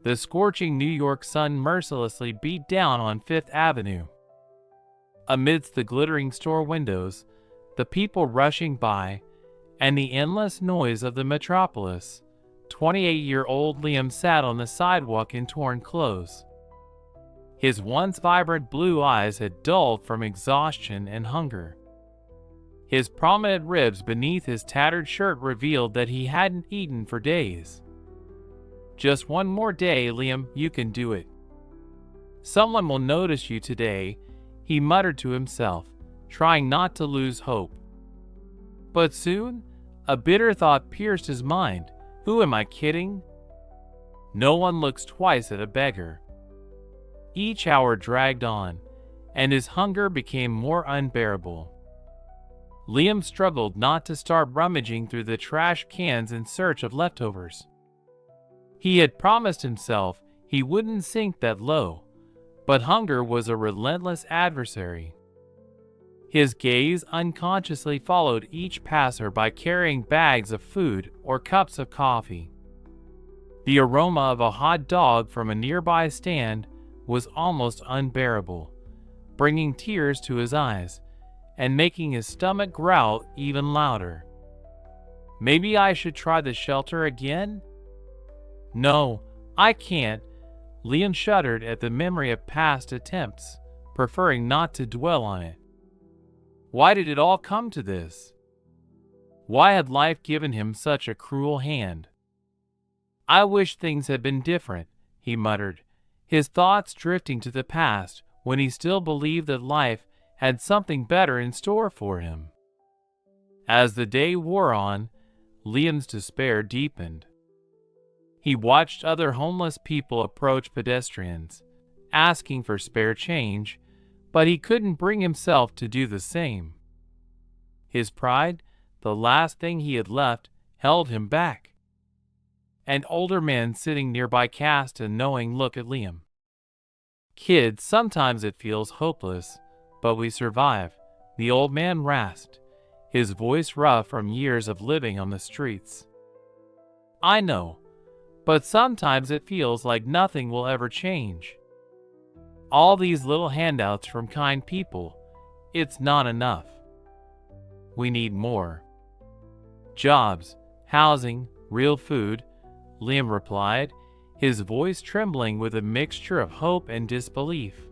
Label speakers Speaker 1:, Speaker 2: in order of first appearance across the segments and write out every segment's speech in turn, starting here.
Speaker 1: The scorching New York sun mercilessly beat down on Fifth Avenue. Amidst the glittering store windows, the people rushing by, and the endless noise of the metropolis, 28-year-old Liam sat on the sidewalk in torn clothes. His once vibrant blue eyes had dulled from exhaustion and hunger. His prominent ribs beneath his tattered shirt revealed that he hadn't eaten for days. "Just one more day, Liam, you can do it. Someone will notice you today," he muttered to himself, trying not to lose hope. But soon, a bitter thought pierced his mind. Who am I kidding? No one looks twice at a beggar. Each hour dragged on, and his hunger became more unbearable. Liam struggled not to start rummaging through the trash cans in search of leftovers. He had promised himself he wouldn't sink that low, but hunger was a relentless adversary. His gaze unconsciously followed each passer-by carrying bags of food or cups of coffee. The aroma of a hot dog from a nearby stand was almost unbearable, bringing tears to his eyes and making his stomach growl even louder. Maybe I should try the shelter again? No, I can't. Liam shuddered at the memory of past attempts, preferring not to dwell on it. Why did it all come to this? Why had life given him such a cruel hand? I wish things had been different, he muttered, his thoughts drifting to the past when he still believed that life had something better in store for him. As the day wore on, Liam's despair deepened. He watched other homeless people approach pedestrians, asking for spare change, but he couldn't bring himself to do the same. His pride, the last thing he had left, held him back. An older man sitting nearby cast a knowing look at Liam. "Kid, sometimes it feels hopeless, but we survive," the old man rasped, his voice rough from years of living on the streets. "I know, but sometimes it feels like nothing will ever change. All these little handouts from kind people, it's not enough. We need more. Jobs, housing, real food," Liam replied, his voice trembling with a mixture of hope and disbelief.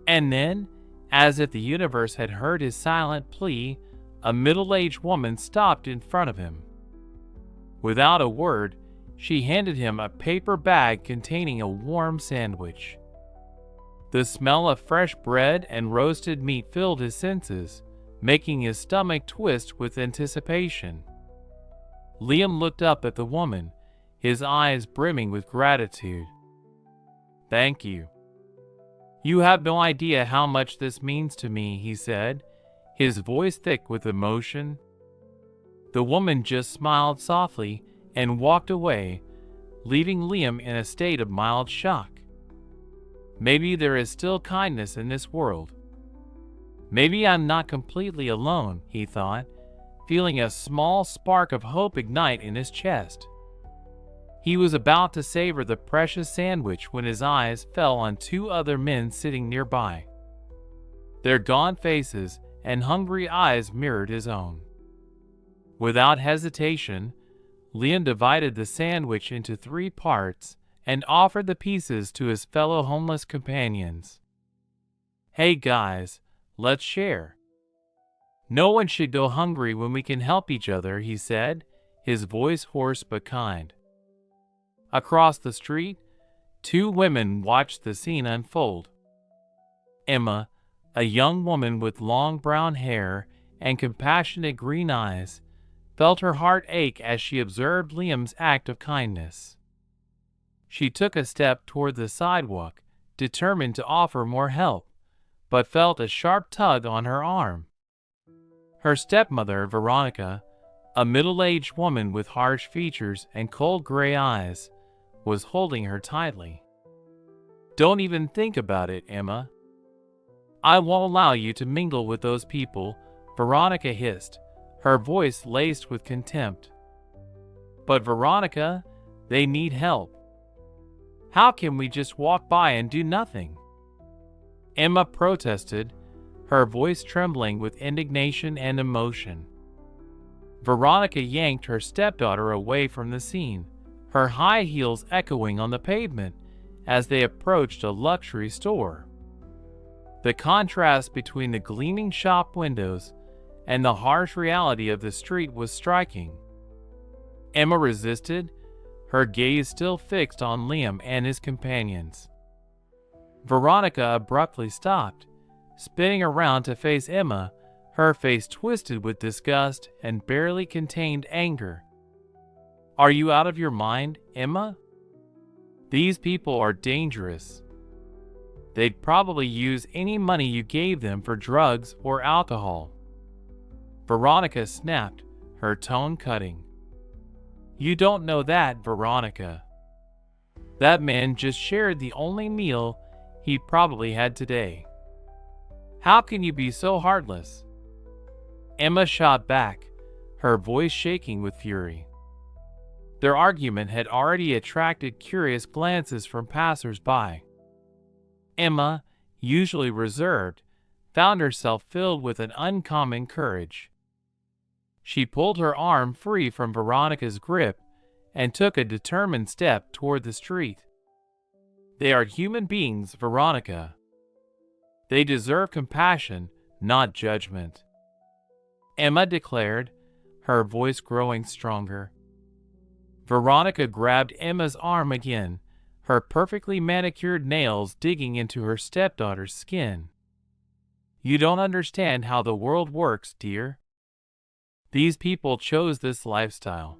Speaker 1: And then, as if the universe had heard his silent plea, a middle-aged woman stopped in front of him. Without a word, she handed him a paper bag containing a warm sandwich. The smell of fresh bread and roasted meat filled his senses, making his stomach twist with anticipation. Liam looked up at the woman, his eyes brimming with gratitude. "Thank you. You have no idea how much this means to me," he said, his voice thick with emotion. The woman just smiled softly and walked away, leaving Liam in a state of mild shock. Maybe there is still kindness in this world. Maybe I'm not completely alone, he thought, feeling a small spark of hope ignite in his chest. He was about to savor the precious sandwich when his eyes fell on two other men sitting nearby. Their gaunt faces and hungry eyes mirrored his own. Without hesitation, Liam divided the sandwich into 3 parts and offered the pieces to his fellow homeless companions. "Hey guys, let's share. No one should go hungry when we can help each other," he said, his voice hoarse but kind. Across the street, 2 women watched the scene unfold. Emma, a young woman with long brown hair and compassionate green eyes, felt her heart ache as she observed Liam's act of kindness. She took a step toward the sidewalk, determined to offer more help, but felt a sharp tug on her arm. Her stepmother, Veronica, a middle-aged woman with harsh features and cold gray eyes, was holding her tightly. "Don't even think about it, Emma. I won't allow you to mingle with those people," Veronica hissed, her voice laced with contempt. "But Veronica, they need help. How can we just walk by and do nothing?" Emma protested, her voice trembling with indignation and emotion. Veronica yanked her stepdaughter away from the scene, her high heels echoing on the pavement as they approached a luxury store. The contrast between the gleaming shop windows and the harsh reality of the street was striking. Emma resisted, her gaze still fixed on Liam and his companions. Veronica abruptly stopped, spinning around to face Emma, her face twisted with disgust and barely contained anger. "Are you out of your mind, Emma? These people are dangerous. They'd probably use any money you gave them for drugs or alcohol." Veronica snapped, her tone cutting. "You don't know that, Veronica. That man just shared the only meal he probably had today. How can you be so heartless?" Emma shot back, her voice shaking with fury. Their argument had already attracted curious glances from passers-by. Emma, usually reserved, found herself filled with an uncommon courage. She pulled her arm free from Veronica's grip and took a determined step toward the street. "They are human beings, Veronica. They deserve compassion, not judgment," Emma declared, her voice growing stronger. Veronica grabbed Emma's arm again, her perfectly manicured nails digging into her stepdaughter's skin. "You don't understand how the world works, dear. These people chose this lifestyle.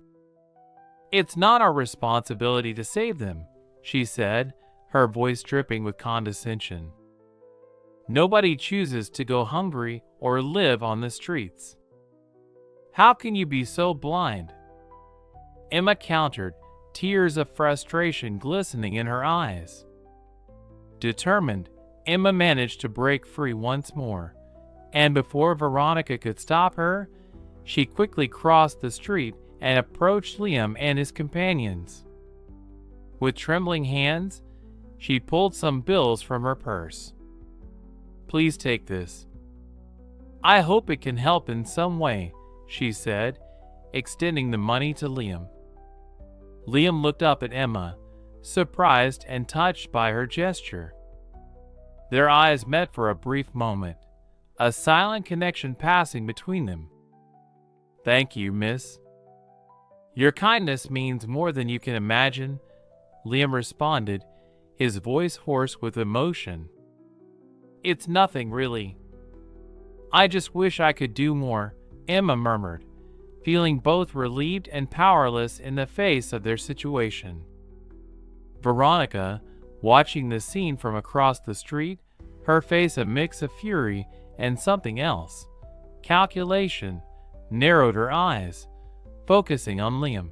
Speaker 1: It's not our responsibility to save them," she said, her voice dripping with condescension. "Nobody chooses to go hungry or live on the streets. How can you be so blind?" Emma countered, tears of frustration glistening in her eyes. Determined, Emma managed to break free once more, and before Veronica could stop her, she quickly crossed the street and approached Liam and his companions. With trembling hands, she pulled some bills from her purse. "Please take this. I hope it can help in some way," she said, extending the money to Liam. Liam looked up at Emma, surprised and touched by her gesture. Their eyes met for a brief moment, a silent connection passing between them. "Thank you, miss. Your kindness means more than you can imagine," Liam responded, his voice hoarse with emotion. "It's nothing, really. I just wish I could do more," Emma murmured, feeling both relieved and powerless in the face of their situation. Veronica, watching the scene from across the street, her face a mix of fury and something else, calculation, narrowed her eyes, focusing on Liam.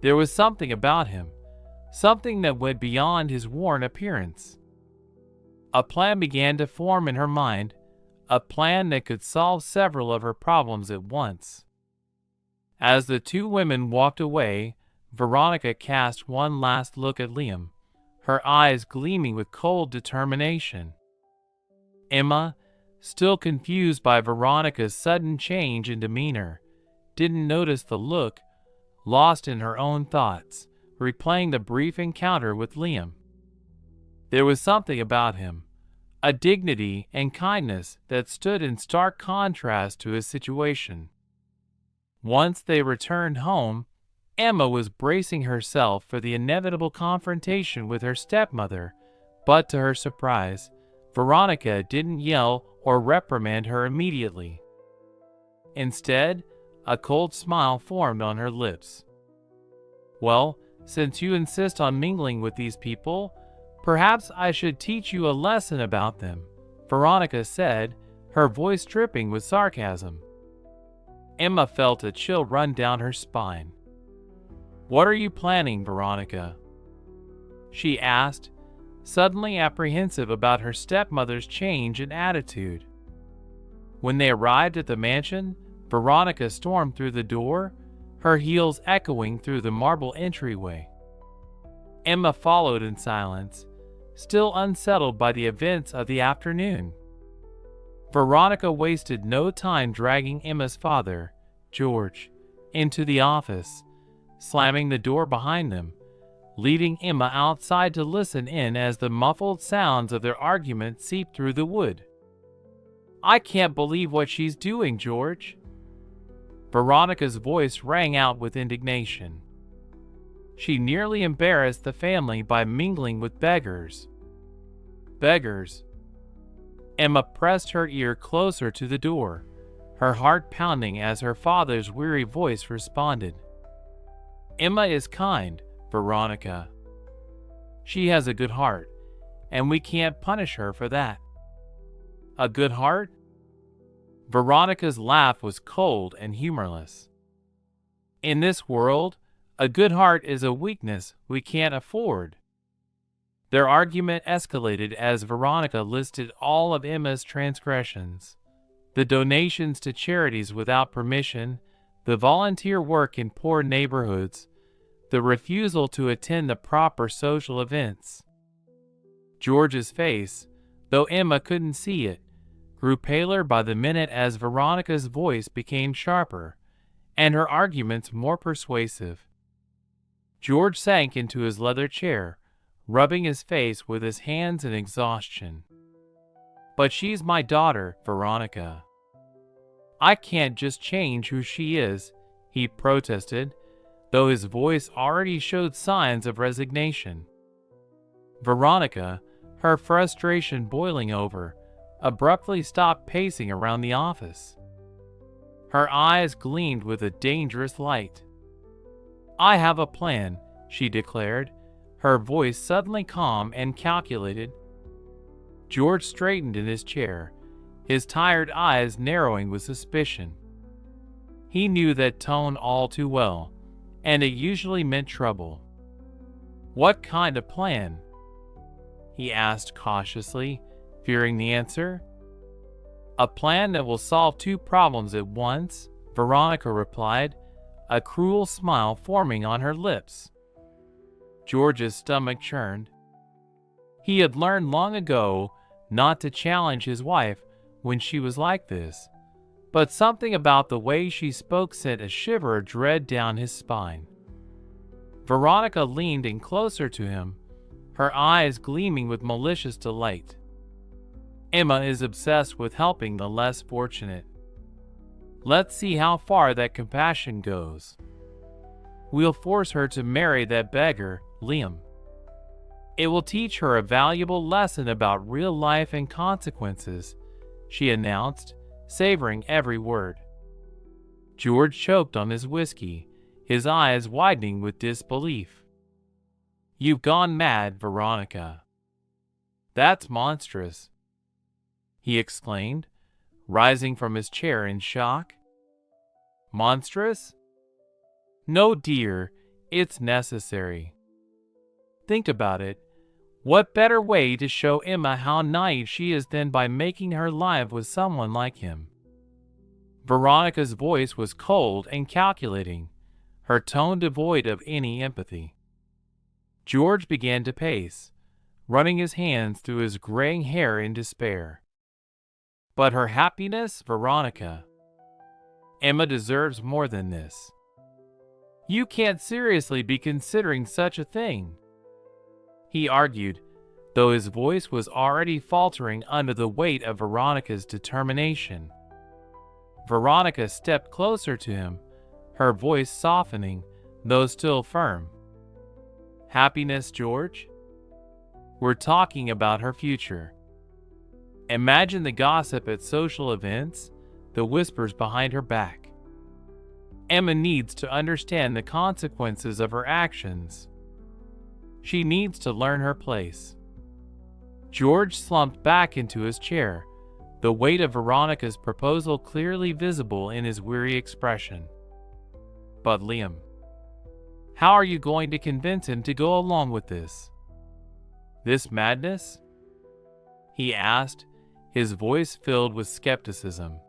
Speaker 1: There was something about him, something that went beyond his worn appearance. A plan began to form in her mind, a plan that could solve several of her problems at once. As the two women walked away, Veronica cast one last look at Liam, her eyes gleaming with cold determination. Emma, still confused by Veronica's sudden change in demeanor, didn't notice the look, lost in her own thoughts, replaying the brief encounter with Liam. There was something about him, a dignity and kindness that stood in stark contrast to his situation. Once they returned home, Emma was bracing herself for the inevitable confrontation with her stepmother, but to her surprise, Veronica didn't yell or reprimand her immediately. Instead, a cold smile formed on her lips. "Well, since you insist on mingling with these people, perhaps I should teach you a lesson about them," Veronica said, her voice dripping with sarcasm. Emma felt a chill run down her spine. "What are you planning, Veronica?" she asked, suddenly apprehensive about her stepmother's change in attitude. When they arrived at the mansion, Veronica stormed through the door, her heels echoing through the marble entryway. Emma followed in silence, still unsettled by the events of the afternoon. Veronica wasted no time dragging Emma's father, George, into the office, slamming the door behind them, leaving Emma outside to listen in as the muffled sounds of their argument seeped through the wood. "I can't believe what she's doing, George." Veronica's voice rang out with indignation. "She nearly embarrassed the family by mingling with beggars." "Beggars?" Emma pressed her ear closer to the door, her heart pounding as her father's weary voice responded. "Emma is kind, Veronica. She has a good heart, and we can't punish her for that." "A good heart?" Veronica's laugh was cold and humorless. "In this world, a good heart is a weakness we can't afford." Their argument escalated as Veronica listed all of Emma's transgressions: the donations to charities without permission, the volunteer work in poor neighborhoods, the refusal to attend the proper social events. George's face, though Emma couldn't see it, grew paler by the minute as Veronica's voice became sharper, and her arguments more persuasive. George sank into his leather chair, rubbing his face with his hands in exhaustion. "But she's my daughter, Veronica. I can't just change who she is," he protested, though his voice already showed signs of resignation. Veronica, her frustration boiling over, abruptly stopped pacing around the office. Her eyes gleamed with a dangerous light. "I have a plan," she declared, her voice suddenly calm and calculated. George straightened in his chair, his tired eyes narrowing with suspicion. He knew that tone all too well, and it usually meant trouble. "What kind of plan?" he asked cautiously, fearing the answer. "A plan that will solve two problems at once," Veronica replied, a cruel smile forming on her lips. George's stomach churned. He had learned long ago not to challenge his wife when she was like this, but something about the way she spoke sent a shiver of dread down his spine. Veronica leaned in closer to him, her eyes gleaming with malicious delight. "Emma is obsessed with helping the less fortunate. Let's see how far that compassion goes. We'll force her to marry that beggar, Liam. It will teach her a valuable lesson about real life and consequences," she announced, savoring every word. George choked on his whiskey, his eyes widening with disbelief. "You've gone mad, Veronica. That's monstrous," he exclaimed, rising from his chair in shock. "Monstrous? No, dear, it's necessary. Think about it. What better way to show Emma how naive she is than by making her live with someone like him?" Veronica's voice was cold and calculating, her tone devoid of any empathy. George began to pace, running his hands through his graying hair in despair. "But her happiness, Veronica. Emma deserves more than this. You can't seriously be considering such a thing," he argued, though his voice was already faltering under the weight of Veronica's determination. Veronica stepped closer to him, her voice softening, though still firm. "Happiness, George? We're talking about her future. Imagine the gossip at social events, the whispers behind her back. Emma needs to understand the consequences of her actions. She needs to learn her place." George slumped back into his chair, the weight of Veronica's proposal clearly visible in his weary expression. "But Liam, how are you going to convince him to go along with this? This madness?" he asked, his voice filled with skepticism.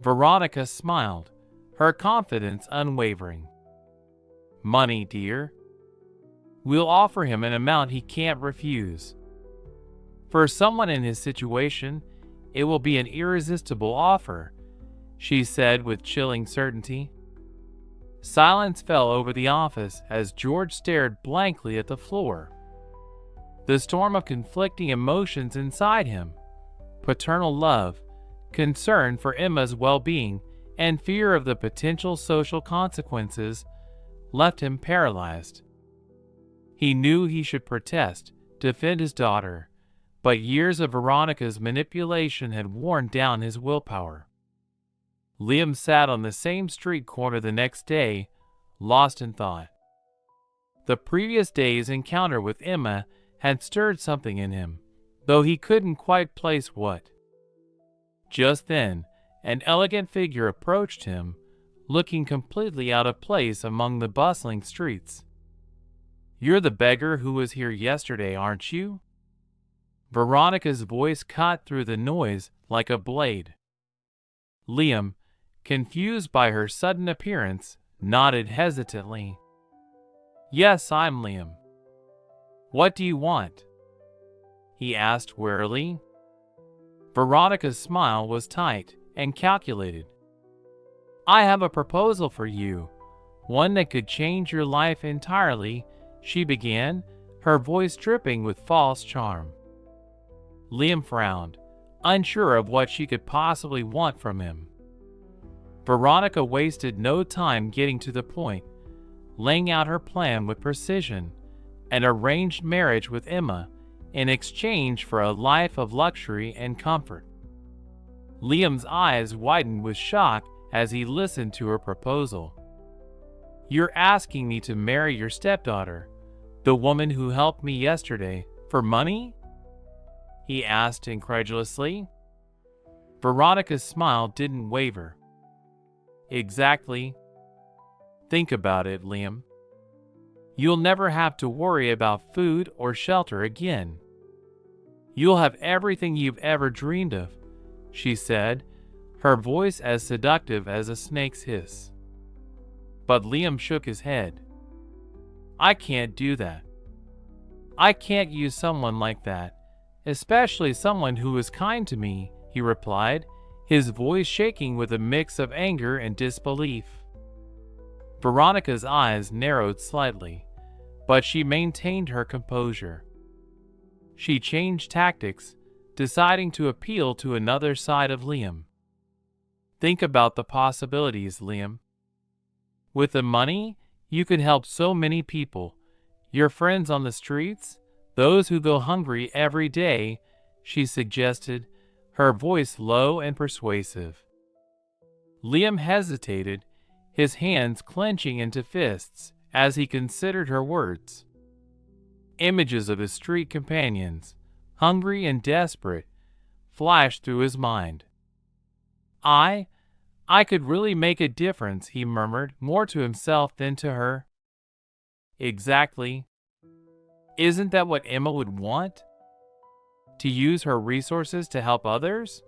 Speaker 1: Veronica smiled, her confidence unwavering. "Money, dear. We'll offer him an amount he can't refuse. For someone in his situation, it will be an irresistible offer," she said with chilling certainty. Silence fell over the office as George stared blankly at the floor. The storm of conflicting emotions inside him, paternal love, concern for Emma's well-being, and fear of the potential social consequences, left him paralyzed. He knew he should protest, defend his daughter, but years of Veronica's manipulation had worn down his willpower. Liam sat on the same street corner the next day, lost in thought. The previous day's encounter with Emma had stirred something in him, though he couldn't quite place what. Just then, an elegant figure approached him, looking completely out of place among the bustling streets. "You're the beggar who was here yesterday, aren't you?" Veronica's voice cut through the noise like a blade. Liam, confused by her sudden appearance, nodded hesitantly. "Yes, I'm Liam. What do you want?" he asked wearily. Veronica's smile was tight and calculated. "I have a proposal for you, one that could change your life entirely," she began, her voice dripping with false charm. Liam frowned, unsure of what she could possibly want from him. Veronica wasted no time getting to the point, laying out her plan with precision, an arranged marriage with Emma in exchange for a life of luxury and comfort. Liam's eyes widened with shock as he listened to her proposal. "You're asking me to marry your stepdaughter, the woman who helped me yesterday, for money?" he asked incredulously. Veronica's smile didn't waver. "Exactly. Think about it, Liam. You'll never have to worry about food or shelter again. You'll have everything you've ever dreamed of," she said, her voice as seductive as a snake's hiss. But Liam shook his head. "I can't do that. I can't use someone like that, especially someone who is kind to me," he replied, his voice shaking with a mix of anger and disbelief. Veronica's eyes narrowed slightly, but she maintained her composure. She changed tactics, deciding to appeal to another side of Liam. "Think about the possibilities, Liam. With the money, you could help so many people. Your friends on the streets, those who go hungry every day," she suggested, her voice low and persuasive. Liam hesitated, his hands clenching into fists as he considered her words. Images of his street companions, hungry and desperate, flashed through his mind. I could really make a difference," he murmured, more to himself than to her. "Exactly. Isn't that what Emma would want? To use her resources to help others?"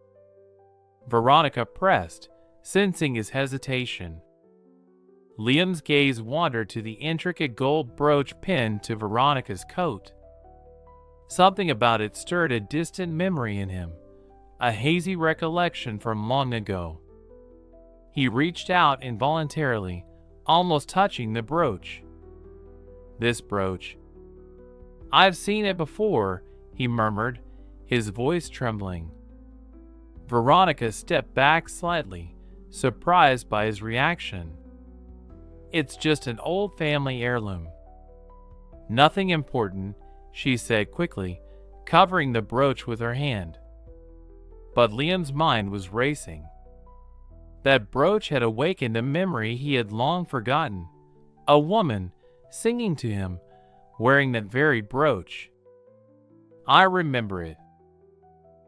Speaker 1: Veronica pressed, sensing his hesitation. Liam's gaze wandered to the intricate gold brooch pinned to Veronica's coat. Something about it stirred a distant memory in him, a hazy recollection from long ago. He reached out involuntarily, almost touching the brooch. "This brooch. I've seen it before," he murmured, his voice trembling. Veronica stepped back slightly, surprised by his reaction. "It's just an old family heirloom. Nothing important," she said quickly, covering the brooch with her hand. But Liam's mind was racing. That brooch had awakened a memory he had long forgotten. A woman, singing to him, wearing that very brooch. "I remember it.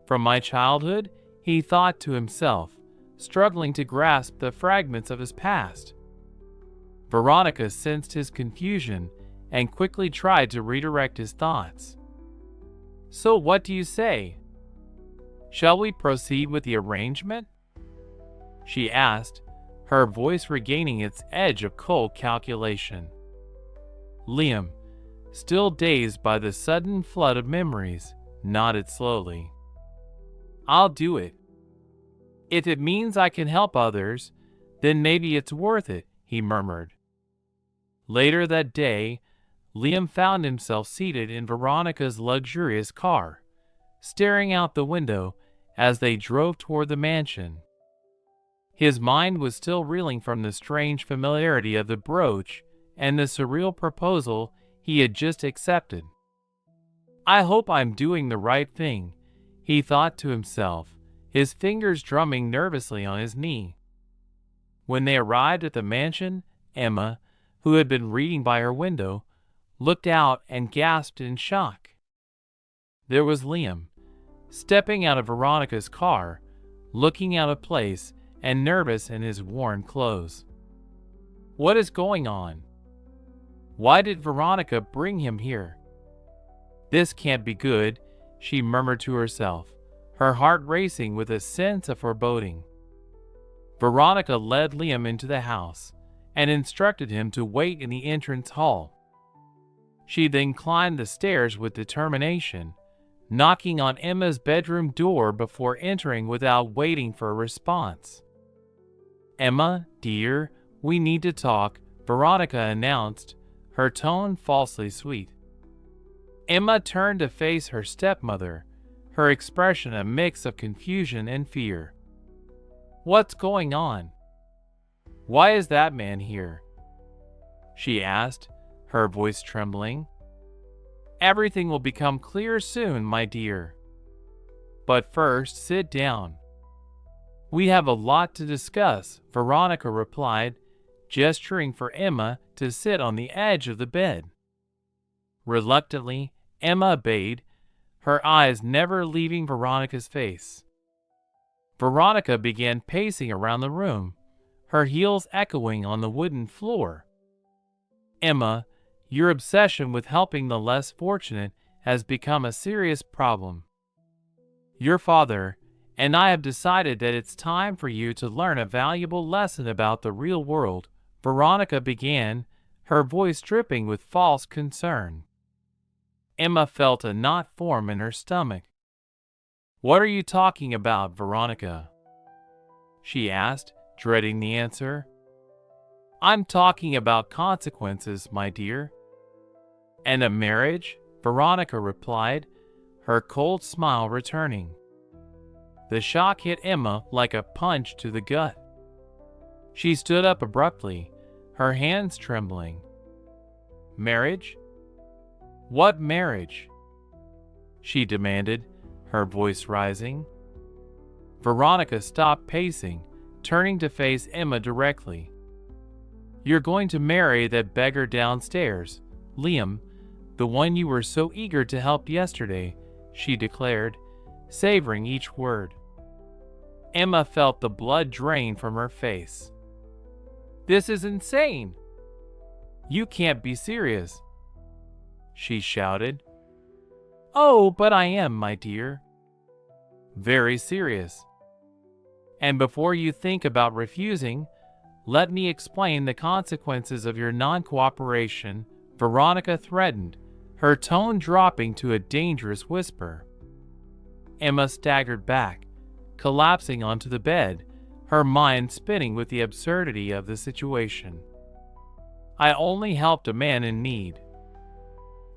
Speaker 1: From my childhood," he thought to himself, struggling to grasp the fragments of his past. Veronica sensed his confusion and quickly tried to redirect his thoughts. "So what do you say? Shall we proceed with the arrangement?" she asked, her voice regaining its edge of cold calculation. Liam, still dazed by the sudden flood of memories, nodded slowly. I'll do it. If it means I can help others, then maybe it's worth it, he murmured. Later that day, Liam found himself seated in Veronica's luxurious car, staring out the window as they drove toward the mansion. His mind was still reeling from the strange familiarity of the brooch and the surreal proposal he had just accepted. I hope I'm doing the right thing, he thought to himself, his fingers drumming nervously on his knee. When they arrived at the mansion, Emma, who had been reading by her window, looked out and gasped in shock. There was Liam, stepping out of Veronica's car, looking out of place and nervous in his worn clothes. What is going on? Why did Veronica bring him here? This can't be good, she murmured to herself, her heart racing with a sense of foreboding. Veronica led Liam into the house and instructed him to wait in the entrance hall. She then climbed the stairs with determination, knocking on Emma's bedroom door before entering without waiting for a response. Emma, dear, we need to talk, Veronica announced, her tone falsely sweet. Emma turned to face her stepmother, her expression a mix of confusion and fear. What's going on? Why is that man here? She asked, her voice trembling. Everything will become clear soon, my dear. But first, sit down. We have a lot to discuss, Veronica replied, gesturing for Emma to sit on the edge of the bed. Reluctantly, Emma obeyed, her eyes never leaving Veronica's face. Veronica began pacing around the room, her heels echoing on the wooden floor. Emma, your obsession with helping the less fortunate has become a serious problem. Your father and I have decided that it's time for you to learn a valuable lesson about the real world, Veronica began, her voice dripping with false concern. Emma felt a knot form in her stomach. What are you talking about, Veronica? She asked, dreading the answer. I'm talking about consequences, my dear. And a marriage? Veronica replied, her cold smile returning. The shock hit Emma like a punch to the gut. She stood up abruptly, her hands trembling. Marriage? What marriage? She demanded, her voice rising. Veronica stopped pacing, turning to face Emma directly. You're going to marry that beggar downstairs, Liam, the one you were so eager to help yesterday, she declared, savoring each word. Emma felt the blood drain from her face. This is insane! You can't be serious, she shouted. Oh, but I am, my dear. Very serious. And before you think about refusing, let me explain the consequences of your non-cooperation, Veronica threatened, her tone dropping to a dangerous whisper. Emma staggered back, collapsing onto the bed, her mind spinning with the absurdity of the situation. I only helped a man in need.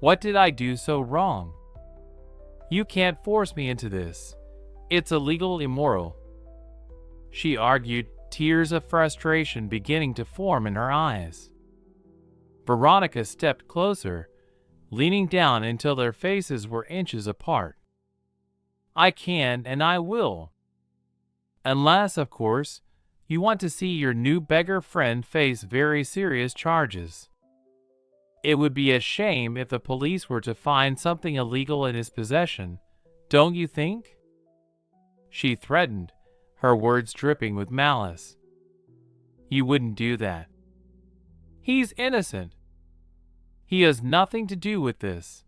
Speaker 1: What did I do so wrong? You can't force me into this. It's illegal, immoral, she argued, tears of frustration beginning to form in her eyes. Veronica stepped closer, leaning down until their faces were inches apart. I can and I will. Unless, of course, you want to see your new beggar friend face very serious charges. It would be a shame if the police were to find something illegal in his possession, don't you think? She threatened, her words dripping with malice. You wouldn't do that. He's innocent. He has nothing to do with this.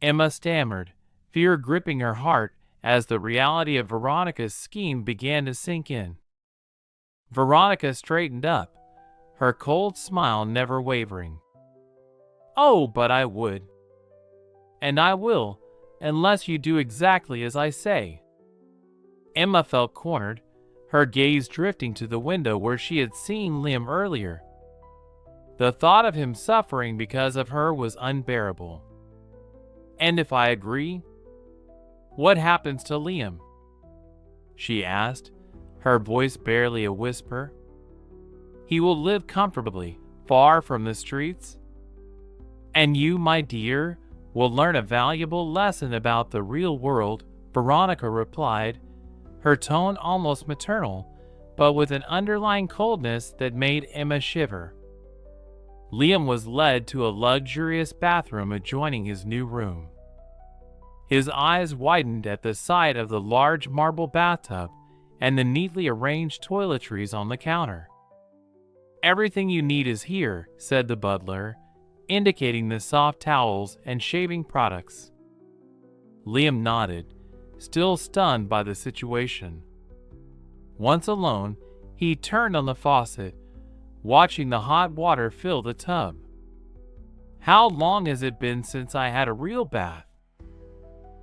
Speaker 1: Emma stammered, fear gripping her heart as the reality of Veronica's scheme began to sink in. Veronica straightened up, her cold smile never wavering. "Oh, but I would. And I will, unless you do exactly as I say." Emma felt cornered, her gaze drifting to the window where she had seen Liam earlier. The thought of him suffering because of her was unbearable. "And if I agree, what happens to Liam?" she asked, her voice barely a whisper. "He will live comfortably, far from the streets. And you, my dear, will learn a valuable lesson about the real world," Veronica replied, her tone almost maternal, but with an underlying coldness that made Emma shiver. Liam was led to a luxurious bathroom adjoining his new room. His eyes widened at the sight of the large marble bathtub and the neatly arranged toiletries on the counter. "Everything you need is here," said the butler, indicating the soft towels and shaving products. Liam nodded, still stunned by the situation. Once alone, he turned on the faucet, watching the hot water fill the tub. "How long has it been since I had a real bath?"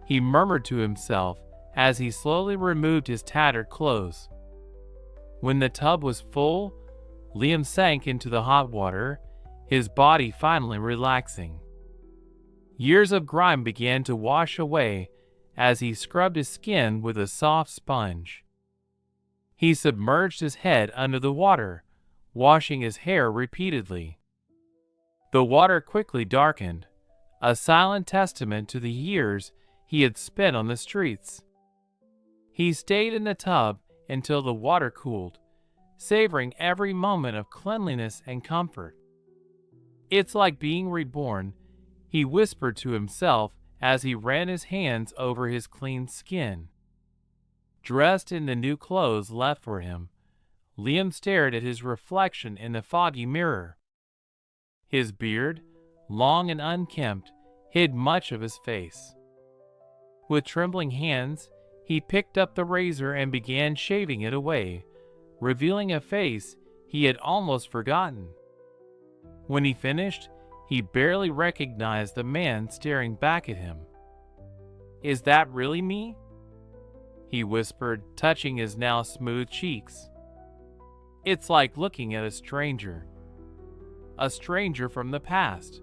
Speaker 1: he murmured to himself as he slowly removed his tattered clothes. When the tub was full, Liam sank into the hot water, his body finally relaxing. Years of grime began to wash away as he scrubbed his skin with a soft sponge. He submerged his head under the water, washing his hair repeatedly. The water quickly darkened, a silent testament to the years he had spent on the streets. He stayed in the tub until the water cooled, savoring every moment of cleanliness and comfort. "It's like being reborn," he whispered to himself as he ran his hands over his clean skin. Dressed in the new clothes left for him, Liam stared at his reflection in the foggy mirror. His beard, long and unkempt, hid much of his face. With trembling hands, he picked up the razor and began shaving it away, revealing a face he had almost forgotten. When he finished, he barely recognized the man staring back at him. "Is that really me?" he whispered, touching his now smooth cheeks. "It's like looking at a stranger from the past."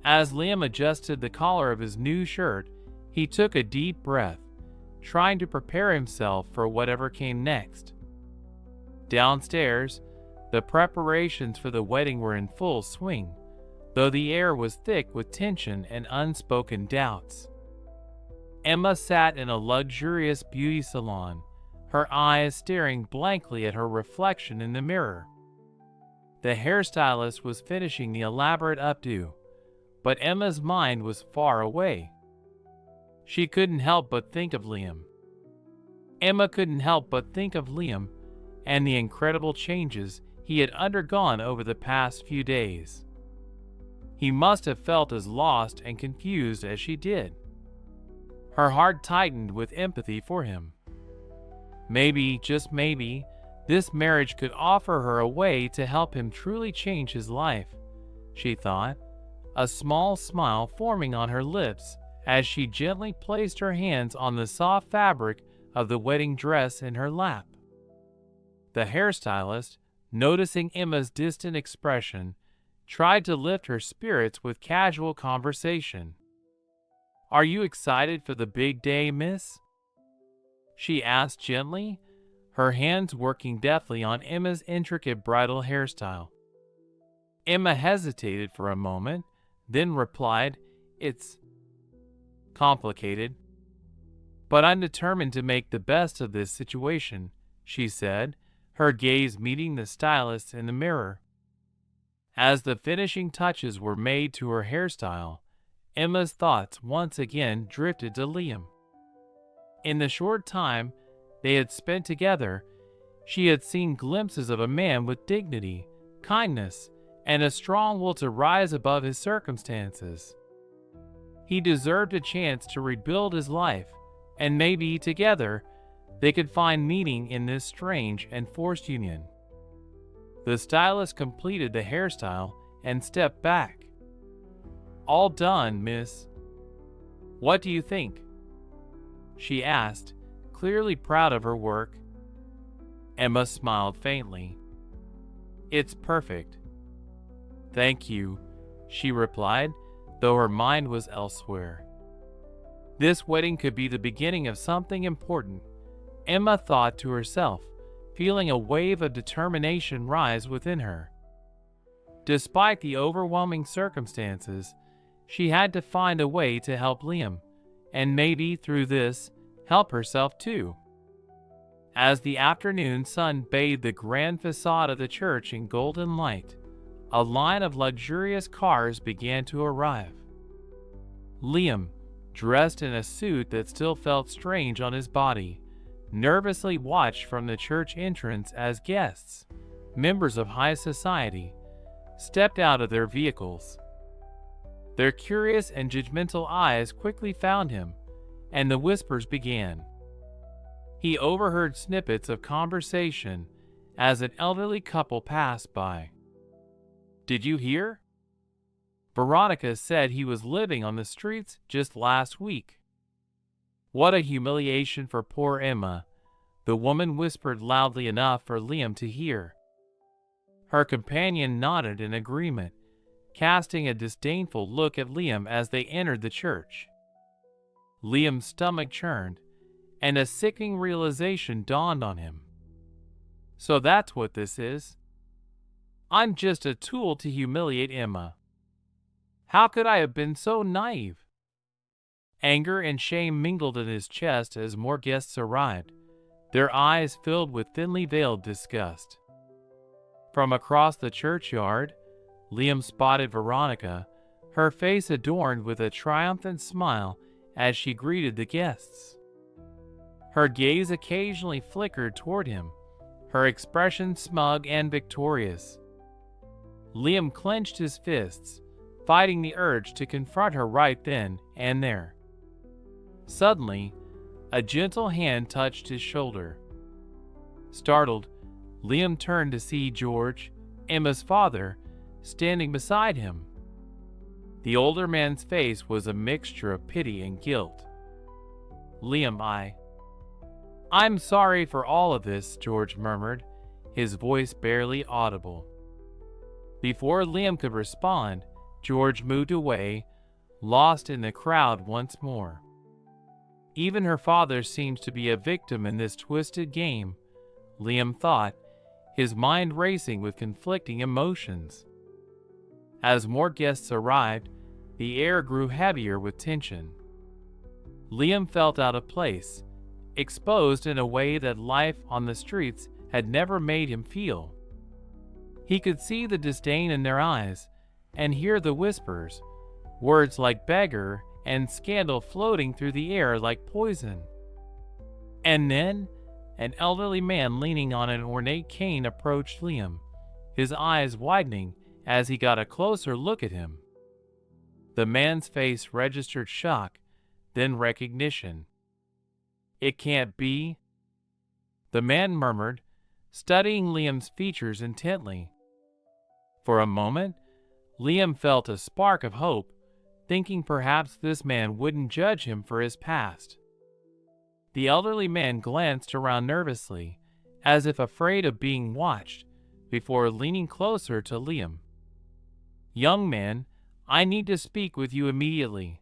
Speaker 1: As Liam adjusted the collar of his new shirt, he took a deep breath, trying to prepare himself for whatever came next. Downstairs, the preparations for the wedding were in full swing, though the air was thick with tension and unspoken doubts. Emma sat in a luxurious beauty salon, her eyes staring blankly at her reflection in the mirror. The hairstylist was finishing the elaborate updo, but Emma's mind was far away. She couldn't help but think of Liam. Emma couldn't help but think of Liam and the incredible changes he had undergone over the past few days. He must have felt as lost and confused as she did. Her heart tightened with empathy for him. Maybe, just maybe, this marriage could offer her a way to help him truly change his life, she thought, a small smile forming on her lips as she gently placed her hands on the soft fabric of the wedding dress in her lap. The hairstylist, noticing Emma's distant expression, tried to lift her spirits with casual conversation. "Are you excited for the big day, miss?" she asked gently, her hands working deftly on Emma's intricate bridal hairstyle. Emma hesitated for a moment, then replied, "It's complicated, but I'm determined to make the best of this situation," she said, her gaze meeting the stylist's in the mirror. As the finishing touches were made to her hairstyle, Emma's thoughts once again drifted to Liam. In the short time they had spent together, she had seen glimpses of a man with dignity, kindness, and a strong will to rise above his circumstances. He deserved a chance to rebuild his life, and maybe together they could find meaning in this strange and forced union. The stylist completed the hairstyle and stepped back. All done, miss. What do you think? She asked, clearly proud of her work. Emma smiled faintly. It's perfect. Thank you, she replied, though her mind was elsewhere. This wedding could be the beginning of something important, Emma thought to herself, feeling a wave of determination rise within her. Despite the overwhelming circumstances, she had to find a way to help Liam, and maybe through this, help herself too. As the afternoon sun bathed the grand facade of the church in golden light, a line of luxurious cars began to arrive. Liam, dressed in a suit that still felt strange on his body, nervously watched from the church entrance as guests, members of high society, stepped out of their vehicles. Their curious and judgmental eyes quickly found him, and the whispers began. He overheard snippets of conversation as an elderly couple passed by. Did you hear? Veronica said he was living on the streets just last week. What a humiliation for poor Emma, the woman whispered loudly enough for Liam to hear. Her companion nodded in agreement, casting a disdainful look at Liam as they entered the church. Liam's stomach churned, and a sickening realization dawned on him. So that's what this is. I'm just a tool to humiliate Emma. How could I have been so naive? Anger and shame mingled in his chest as more guests arrived, their eyes filled with thinly veiled disgust. From across the churchyard, Liam spotted Veronica, her face adorned with a triumphant smile as she greeted the guests. Her gaze occasionally flickered toward him, her expression smug and victorious. Liam clenched his fists, fighting the urge to confront her right then and there. Suddenly, a gentle hand touched his shoulder. Startled, Liam turned to see George, Emma's father, standing beside him. The older man's face was a mixture of pity and guilt. Liam, I'm sorry for all of this, George murmured, his voice barely audible. Before Liam could respond, George moved away, lost in the crowd once more. Even her father seems to be a victim in this twisted game, Liam thought, his mind racing with conflicting emotions. As more guests arrived, the air grew heavier with tension. Liam felt out of place, exposed in a way that life on the streets had never made him feel. He could see the disdain in their eyes and hear the whispers, words like beggar and scandal floating through the air like poison. And then, an elderly man leaning on an ornate cane approached Liam, his eyes widening as he got a closer look at him. The man's face registered shock, then recognition. It can't be, the man murmured, studying Liam's features intently. For a moment, Liam felt a spark of hope, thinking perhaps this man wouldn't judge him for his past. The elderly man glanced around nervously, as if afraid of being watched, before leaning closer to Liam. Young man, I need to speak with you immediately.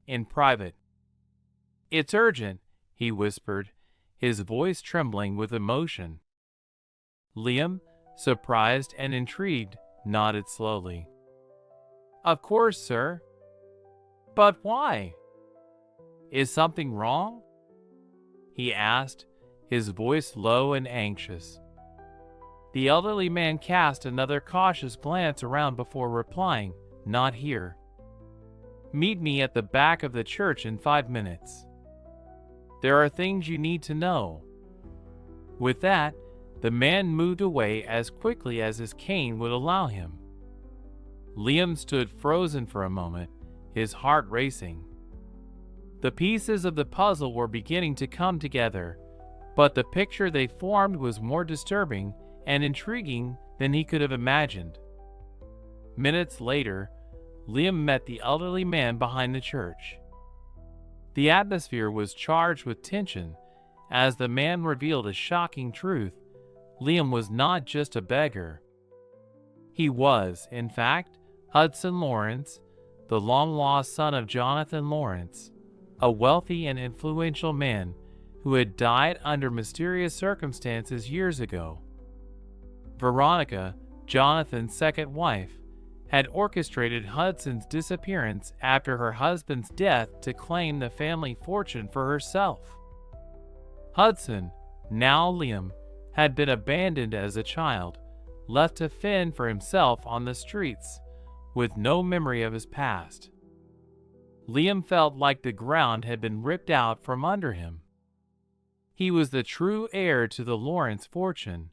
Speaker 1: In private. It's urgent, he whispered, his voice trembling with emotion. Liam, surprised and intrigued, nodded slowly. Of course, sir. But why? Is something wrong? He asked, his voice low and anxious. The elderly man cast another cautious glance around before replying, Not here. Meet me at the back of the church in 5 minutes. There are things you need to know. With that, the man moved away as quickly as his cane would allow him. Liam stood frozen for a moment, his heart racing. The pieces of the puzzle were beginning to come together, but the picture they formed was more disturbing and intriguing than he could have imagined. Minutes later, Liam met the elderly man behind the church. The atmosphere was charged with tension as the man revealed a shocking truth. Liam was not just a beggar. He was, in fact, Hudson Lawrence, the long-lost son of Jonathan Lawrence, a wealthy and influential man who had died under mysterious circumstances years ago. Veronica, Jonathan's second wife, had orchestrated Hudson's disappearance after her husband's death to claim the family fortune for herself. Hudson, now Liam, had been abandoned as a child, left to fend for himself on the streets, with no memory of his past. Liam felt like the ground had been ripped out from under him. He was the true heir to the Lawrence fortune,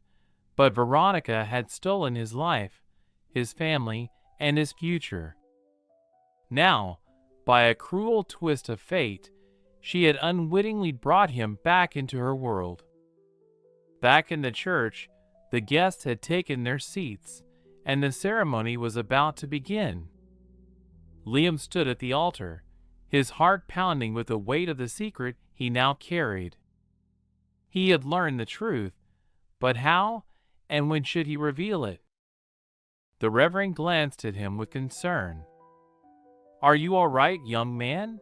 Speaker 1: but Veronica had stolen his life, his family, and his future. Now, by a cruel twist of fate, she had unwittingly brought him back into her world. Back in the church, the guests had taken their seats, and the ceremony was about to begin. Liam stood at the altar, his heart pounding with the weight of the secret he now carried. He had learned the truth, but how and when should he reveal it? The Reverend glanced at him with concern. "Are you all right, young man?"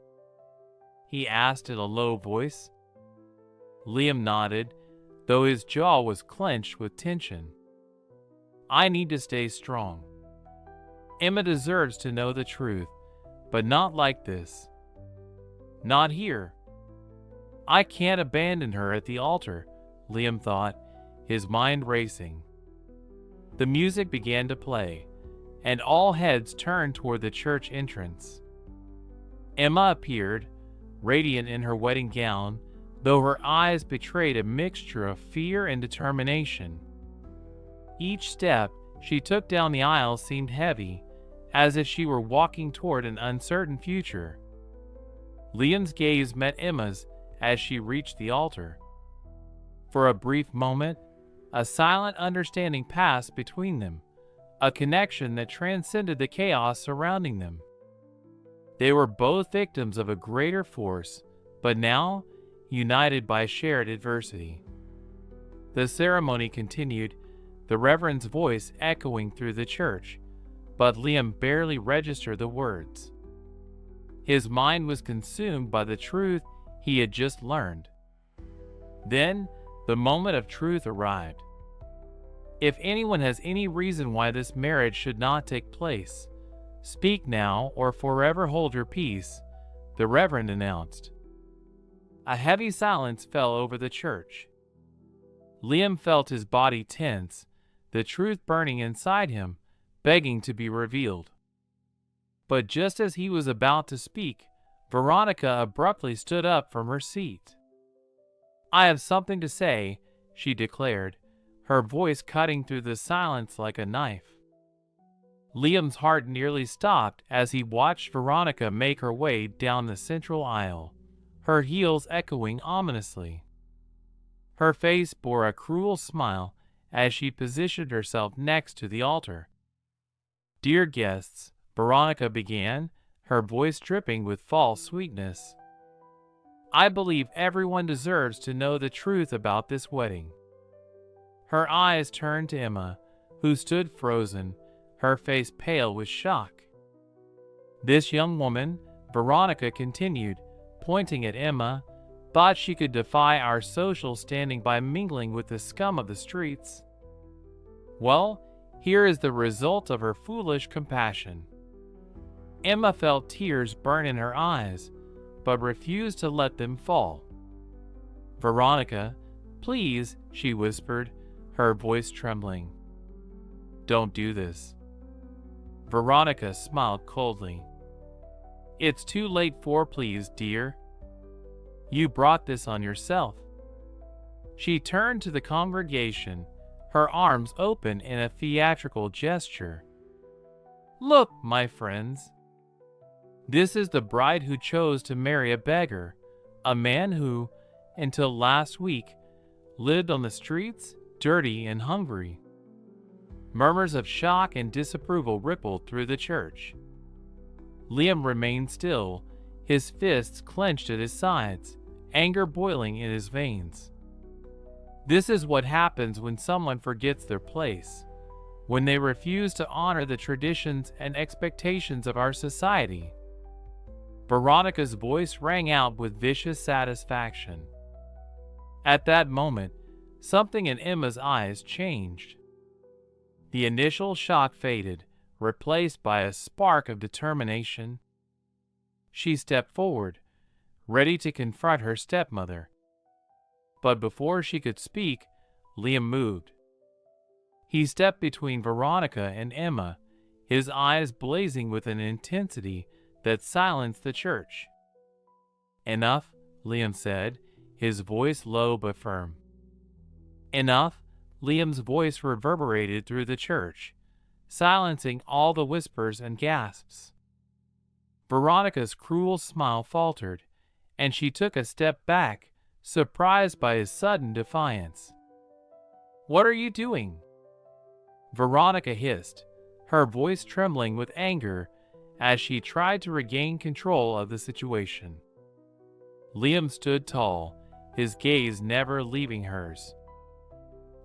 Speaker 1: he asked in a low voice. Liam nodded, though his jaw was clenched with tension. "I need to stay strong. Emma deserves to know the truth, but not like this. Not here. I can't abandon her at the altar," Liam thought, his mind racing. The music began to play, and all heads turned toward the church entrance. Emma appeared, radiant in her wedding gown, though her eyes betrayed a mixture of fear and determination. Each step she took down the aisle seemed heavy, as if she were walking toward an uncertain future. Liam's gaze met Emma's as she reached the altar. For a brief moment, a silent understanding passed between them, a connection that transcended the chaos surrounding them. They were both victims of a greater force, but now united by shared adversity. The ceremony continued, the Reverend's voice echoing through the church, but Liam barely registered the words. His mind was consumed by the truth he had just learned. Then, the moment of truth arrived. "If anyone has any reason why this marriage should not take place, speak now or forever hold your peace," the Reverend announced. A heavy silence fell over the church. Liam felt his body tense, the truth burning inside him, begging to be revealed. But just as he was about to speak, Veronica abruptly stood up from her seat. "I have something to say," she declared, her voice cutting through the silence like a knife. Liam's heart nearly stopped as he watched Veronica make her way down the central aisle, her heels echoing ominously. Her face bore a cruel smile as she positioned herself next to the altar. "Dear guests," Veronica began, her voice dripping with false sweetness, "I believe everyone deserves to know the truth about this wedding." Her eyes turned to Emma, who stood frozen, her face pale with shock. "This young woman," Veronica continued, pointing at Emma, "thought she could defy our social standing by mingling with the scum of the streets. Well, here is the result of her foolish compassion." Emma felt tears burn in her eyes, but refused to let them fall. "Veronica, please," she whispered, her voice trembling. "Don't do this." Veronica smiled coldly. "It's too late for please, dear. You brought this on yourself." She turned to the congregation, her arms open in a theatrical gesture. "Look, my friends. This is the bride who chose to marry a beggar, a man who, until last week, lived on the streets, dirty and hungry." Murmurs of shock and disapproval rippled through the church. Liam remained still, his fists clenched at his sides, anger boiling in his veins. This is what happens when someone forgets their place, when they refuse to honor the traditions and expectations of our society. Veronica's voice rang out with vicious satisfaction. At that moment, something in Emma's eyes changed. The initial shock faded, replaced by a spark of determination. She stepped forward, ready to confront her stepmother. But before she could speak, Liam moved. He stepped between Veronica and Emma, his eyes blazing with an intensity that silenced the church. "Enough," Liam said, his voice low but firm. "Enough," Liam's voice reverberated through the church, silencing all the whispers and gasps. Veronica's cruel smile faltered, and she took a step back, surprised by his sudden defiance. "What are you doing?" Veronica hissed, her voice trembling with anger as she tried to regain control of the situation. Liam stood tall, his gaze never leaving hers.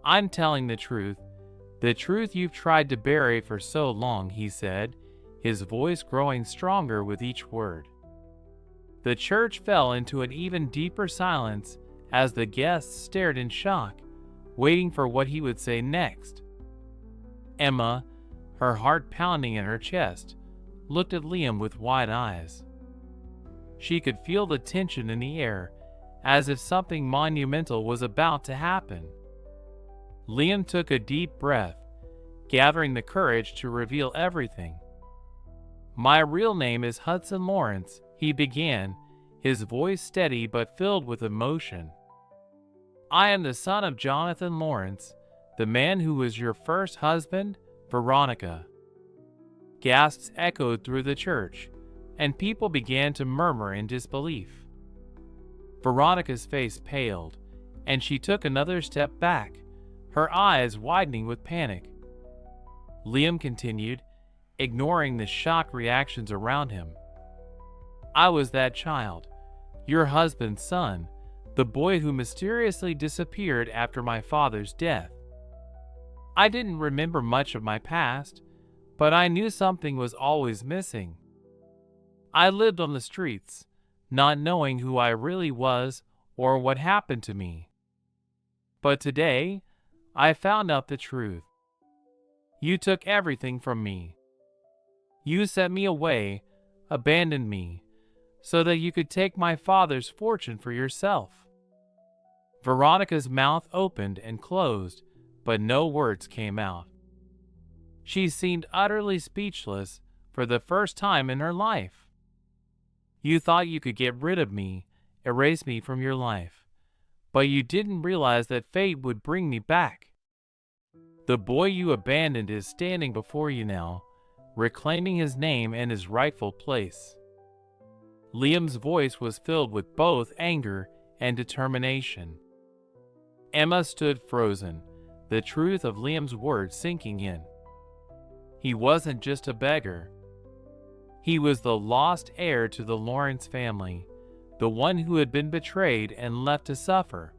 Speaker 1: "I'm telling the truth you've tried to bury for so long," he said, his voice growing stronger with each word. The church fell into an even deeper silence as the guests stared in shock, waiting for what he would say next. Emma, her heart pounding in her chest, looked at Liam with wide eyes. She could feel the tension in the air, as if something monumental was about to happen. Liam took a deep breath, gathering the courage to reveal everything. "My real name is Hudson Lawrence," he began, his voice steady but filled with emotion. "I am the son of Jonathan Lawrence, the man who was your first husband, Veronica." Gasps echoed through the church, and people began to murmur in disbelief. Veronica's face paled, and she took another step back, her eyes widening with panic. Liam continued, ignoring the shocked reactions around him. "I was that child, your husband's son, the boy who mysteriously disappeared after my father's death. I didn't remember much of my past, but I knew something was always missing. I lived on the streets, not knowing who I really was or what happened to me. But today, I found out the truth. You took everything from me. You sent me away, abandoned me, so that you could take my father's fortune for yourself." Veronica's mouth opened and closed, but no words came out. She seemed utterly speechless for the first time in her life. "You thought you could get rid of me, erase me from your life, but you didn't realize that fate would bring me back. The boy you abandoned is standing before you now, reclaiming his name and his rightful place." Liam's voice was filled with both anger and determination. Emma stood frozen, the truth of Liam's words sinking in. He wasn't just a beggar. He was the lost heir to the Lawrence family, the one who had been betrayed and left to suffer.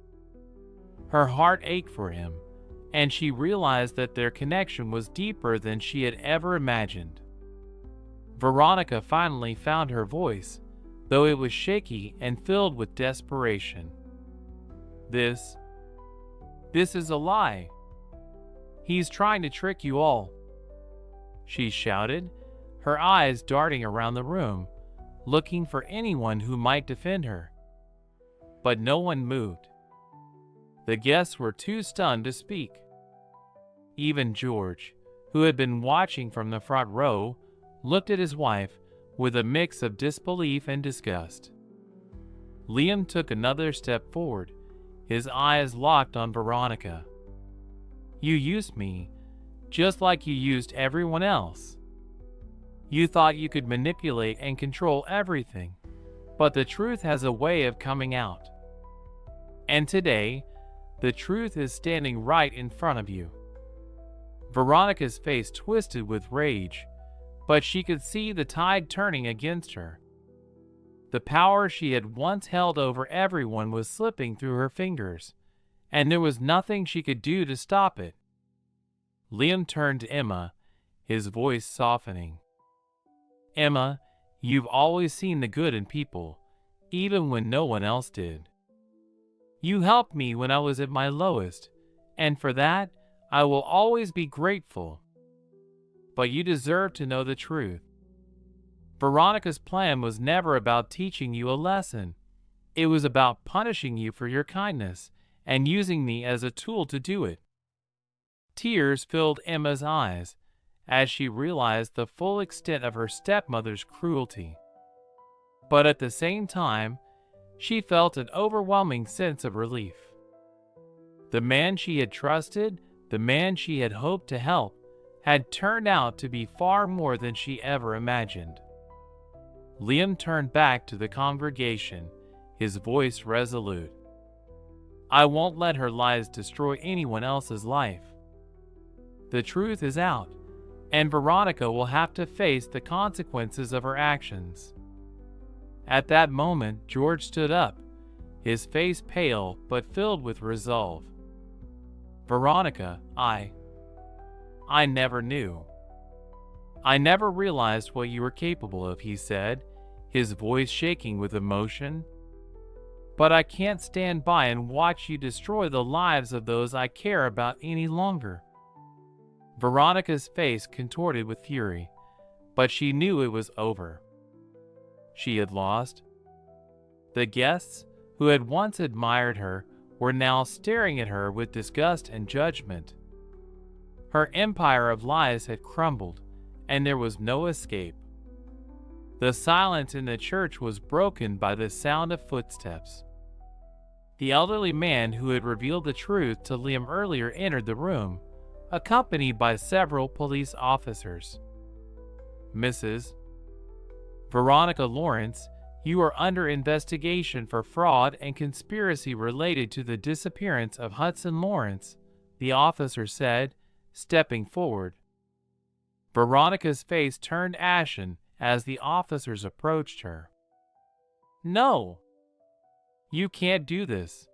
Speaker 1: Her heart ached for him, and she realized that their connection was deeper than she had ever imagined. Veronica finally found her voice, though it was shaky and filled with desperation. This is a lie. He's trying to trick you all," she shouted, her eyes darting around the room, looking for anyone who might defend her. But no one moved. The guests were too stunned to speak. Even George, who had been watching from the front row, looked at his wife with a mix of disbelief and disgust. Liam took another step forward, his eyes locked on Veronica. "You used me, just like you used everyone else. You thought you could manipulate and control everything, but the truth has a way of coming out. And today, the truth is standing right in front of you." Veronica's face twisted with rage, but she could see the tide turning against her. The power she had once held over everyone was slipping through her fingers, and there was nothing she could do to stop it. Liam turned to Emma, his voice softening. "Emma, you've always seen the good in people, even when no one else did. You helped me when I was at my lowest, and for that, I will always be grateful. But you deserve to know the truth. Veronica's plan was never about teaching you a lesson. It was about punishing you for your kindness and using me as a tool to do it." Tears filled Emma's eyes as she realized the full extent of her stepmother's cruelty. But at the same time, she felt an overwhelming sense of relief. The man she had trusted, the man she had hoped to help, had turned out to be far more than she ever imagined. Liam turned back to the congregation, his voice resolute. "I won't let her lies destroy anyone else's life. The truth is out, and Veronica will have to face the consequences of her actions." At that moment, George stood up, his face pale but filled with resolve. "Veronica, I never knew. I never realized what you were capable of," he said, his voice shaking with emotion. "But I can't stand by and watch you destroy the lives of those I care about any longer." Veronica's face contorted with fury, but she knew it was over. She had lost. The guests, who had once admired her, were now staring at her with disgust and judgment. Her empire of lies had crumbled, and there was no escape. The silence in the church was broken by the sound of footsteps. The elderly man who had revealed the truth to Liam earlier entered the room, accompanied by several police officers. "Mrs. Veronica Lawrence, you are under investigation for fraud and conspiracy related to the disappearance of Hudson Lawrence," the officer said, stepping forward. Veronica's face turned ashen as the officers approached her. "No! You can't do this.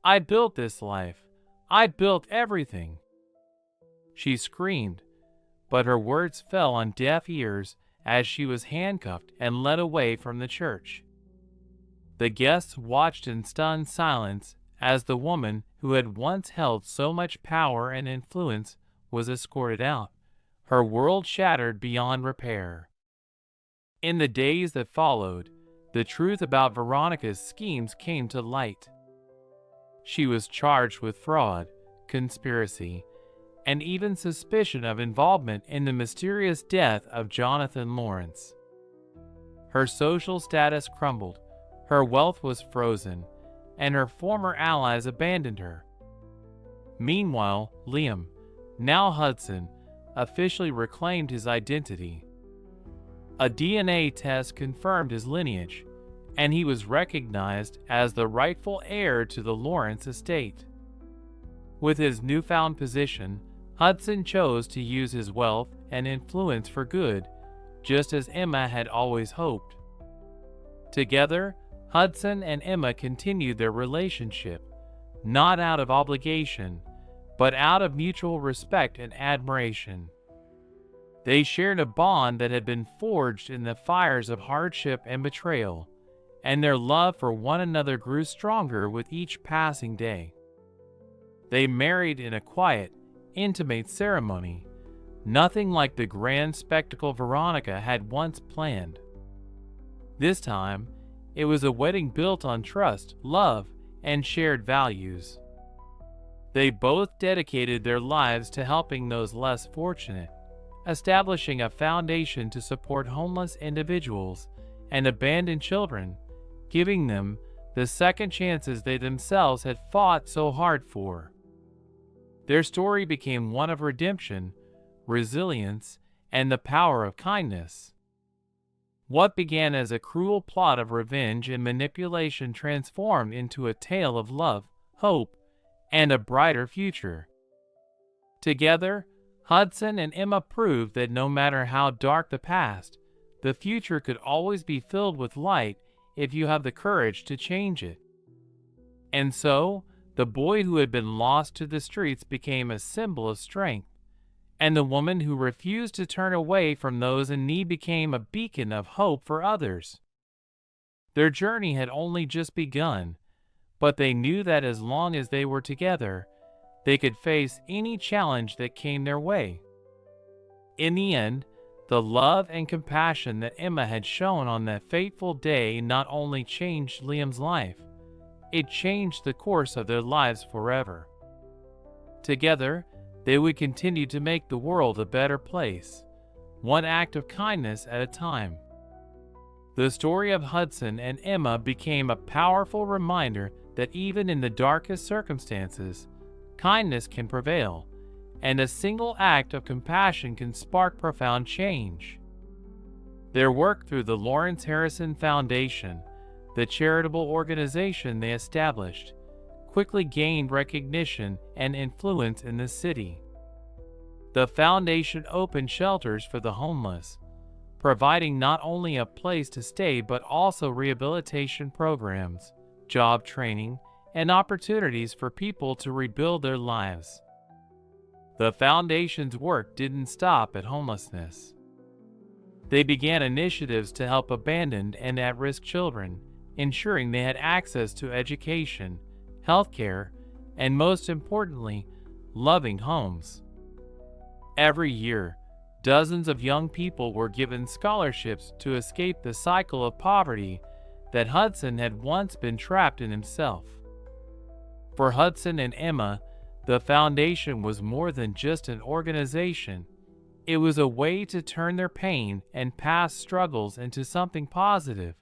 Speaker 1: I built this life. I built everything," she screamed, but her words fell on deaf ears as she was handcuffed and led away from the church. The guests watched in stunned silence as the woman who had once held so much power and influence was escorted out, her world shattered beyond repair. In the days that followed, the truth about Veronica's schemes came to light. She was charged with fraud, conspiracy, and even suspicion of involvement in the mysterious death of Jonathan Lawrence. Her social status crumbled, her wealth was frozen, and her former allies abandoned her. Meanwhile, Liam, now Hudson, officially reclaimed his identity. A DNA test confirmed his lineage, and he was recognized as the rightful heir to the Lawrence estate. With his newfound position, Hudson chose to use his wealth and influence for good, just as Emma had always hoped. Together, Hudson and Emma continued their relationship, not out of obligation, but out of mutual respect and admiration. They shared a bond that had been forged in the fires of hardship and betrayal, and their love for one another grew stronger with each passing day. They married in a quiet, intimate ceremony, nothing like the grand spectacle Veronica had once planned. This time, it was a wedding built on trust, love, and shared values. They both dedicated their lives to helping those less fortunate, establishing a foundation to support homeless individuals and abandoned children, giving them the second chances they themselves had fought so hard for. Their story became one of redemption, resilience, and the power of kindness. What began as a cruel plot of revenge and manipulation transformed into a tale of love, hope, and a brighter future. Together, Hudson and Emma proved that no matter how dark the past, the future could always be filled with light if you have the courage to change it. And so, the boy who had been lost to the streets became a symbol of strength, and the woman who refused to turn away from those in need became a beacon of hope for others. Their journey had only just begun, but they knew that as long as they were together, they could face any challenge that came their way. In the end, the love and compassion that Emma had shown on that fateful day not only changed Liam's life, it changed the course of their lives forever. Together, they would continue to make the world a better place, one act of kindness at a time. The story of Hudson and Emma became a powerful reminder that even in the darkest circumstances, kindness can prevail, and a single act of compassion can spark profound change. Their work through the Lawrence Harrison Foundation, the charitable organization they established, quickly gained recognition and influence in the city. The foundation opened shelters for the homeless, providing not only a place to stay but also rehabilitation programs, job training, and opportunities for people to rebuild their lives. The foundation's work didn't stop at homelessness. They began initiatives to help abandoned and at-risk children, ensuring they had access to education, healthcare, and most importantly, loving homes. Every year, dozens of young people were given scholarships to escape the cycle of poverty that Hudson had once been trapped in himself. For Hudson and Emma, the foundation was more than just an organization. It was a way to turn their pain and past struggles into something positive,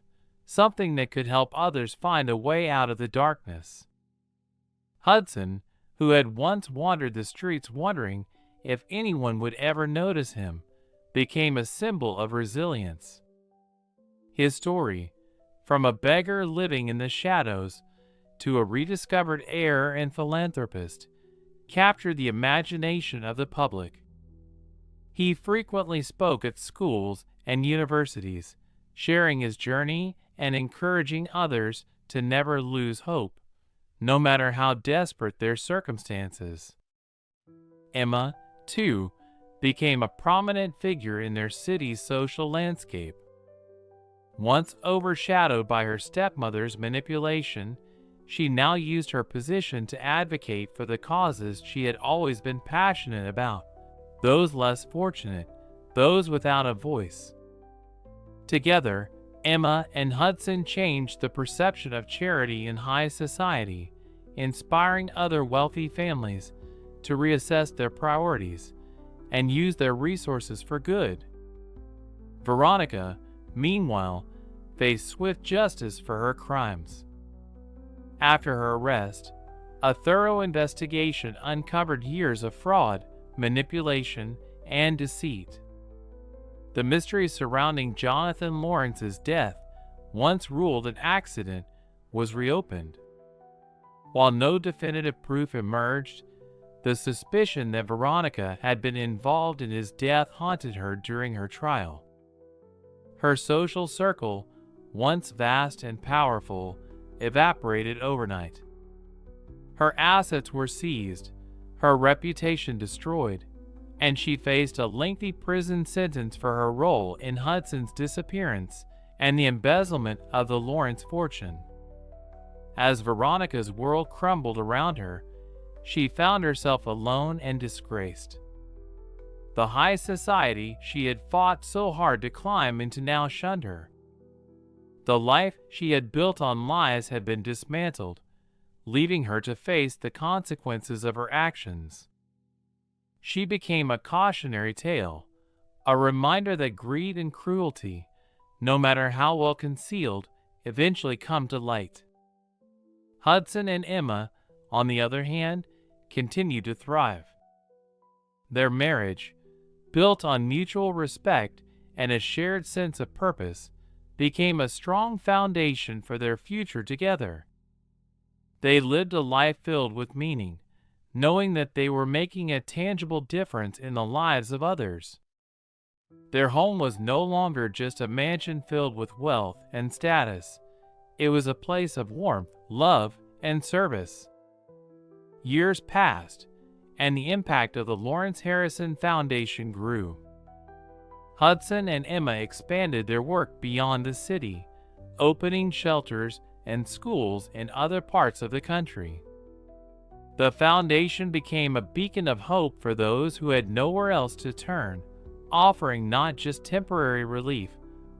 Speaker 1: something that could help others find a way out of the darkness. Hudson, who had once wandered the streets wondering if anyone would ever notice him, became a symbol of resilience. His story, from a beggar living in the shadows to a rediscovered heir and philanthropist, captured the imagination of the public. He frequently spoke at schools and universities, sharing his journey and encouraging others to never lose hope, no matter how desperate their circumstances. Emma, too, became a prominent figure in their city's social landscape. Once overshadowed by her stepmother's manipulation, she now used her position to advocate for the causes she had always been passionate about, those less fortunate, those without a voice. Together, Emma and Hudson changed the perception of charity in high society, inspiring other wealthy families to reassess their priorities and use their resources for good. Veronica, meanwhile, faced swift justice for her crimes. After her arrest, a thorough investigation uncovered years of fraud, manipulation, and deceit. The mystery surrounding Jonathan Lawrence's death, once ruled an accident, was reopened. While no definitive proof emerged, the suspicion that Veronica had been involved in his death haunted her during her trial. Her social circle, once vast and powerful, evaporated overnight. Her assets were seized, her reputation destroyed, and she faced a lengthy prison sentence for her role in Hudson's disappearance and the embezzlement of the Lawrence fortune. As Veronica's world crumbled around her, she found herself alone and disgraced. The high society she had fought so hard to climb into now shunned her. The life she had built on lies had been dismantled, leaving her to face the consequences of her actions. She became a cautionary tale, a reminder that greed and cruelty, no matter how well concealed, eventually come to light. Hudson and Emma, on the other hand, continued to thrive. Their marriage, built on mutual respect and a shared sense of purpose, became a strong foundation for their future together. They lived a life filled with meaning, knowing that they were making a tangible difference in the lives of others. Their home was no longer just a mansion filled with wealth and status. It was a place of warmth, love, and service. Years passed, and the impact of the Lawrence Harrison Foundation grew. Hudson and Emma expanded their work beyond the city, opening shelters and schools in other parts of the country. The foundation became a beacon of hope for those who had nowhere else to turn, offering not just temporary relief,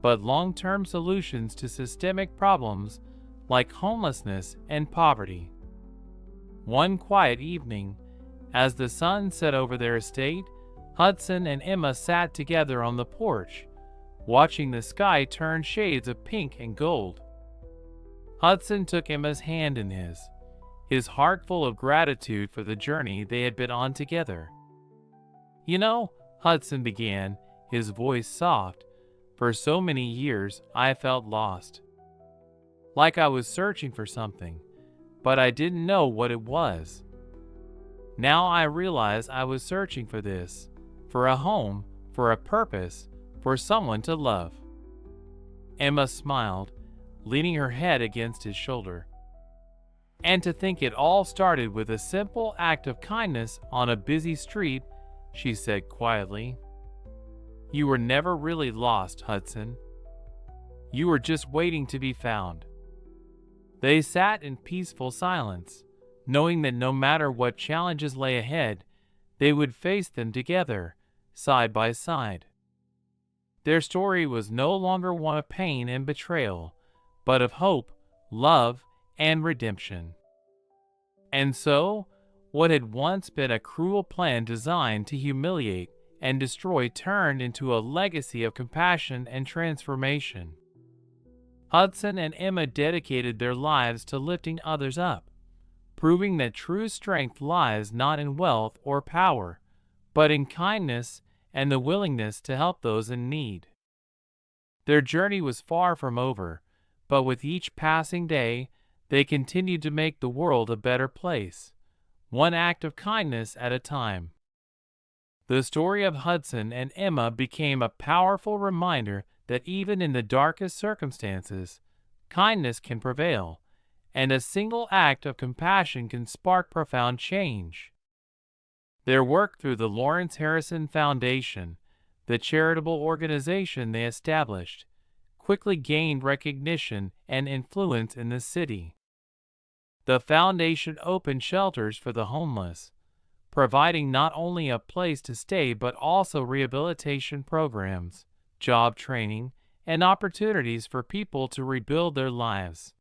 Speaker 1: but long-term solutions to systemic problems like homelessness and poverty. One quiet evening, as the sun set over their estate, Hudson and Emma sat together on the porch, watching the sky turn shades of pink and gold. Hudson took Emma's hand in his heart full of gratitude for the journey they had been on together. "You know," Hudson began, his voice soft, "for so many years I felt lost. Like I was searching for something, but I didn't know what it was. Now I realize I was searching for this, for a home, for a purpose, for someone to love." Emma smiled, leaning her head against his shoulder. "And to think it all started with a simple act of kindness on a busy street," she said quietly. "You were never really lost, Hudson. You were just waiting to be found." They sat in peaceful silence, knowing that no matter what challenges lay ahead, they would face them together, side by side. Their story was no longer one of pain and betrayal, but of hope, love, and redemption. And so, what had once been a cruel plan designed to humiliate and destroy turned into a legacy of compassion and transformation. Hudson and Emma dedicated their lives to lifting others up, proving that true strength lies not in wealth or power, but in kindness and the willingness to help those in need. Their journey was far from over, but with each passing day, they continued to make the world a better place, one act of kindness at a time. The story of Hudson and Emma became a powerful reminder that even in the darkest circumstances, kindness can prevail, and a single act of compassion can spark profound change. Their work through the Lawrence Harrison Foundation, the charitable organization they established, quickly gained recognition and influence in the city. The foundation opened shelters for the homeless, providing not only a place to stay but also rehabilitation programs, job training, and opportunities for people to rebuild their lives.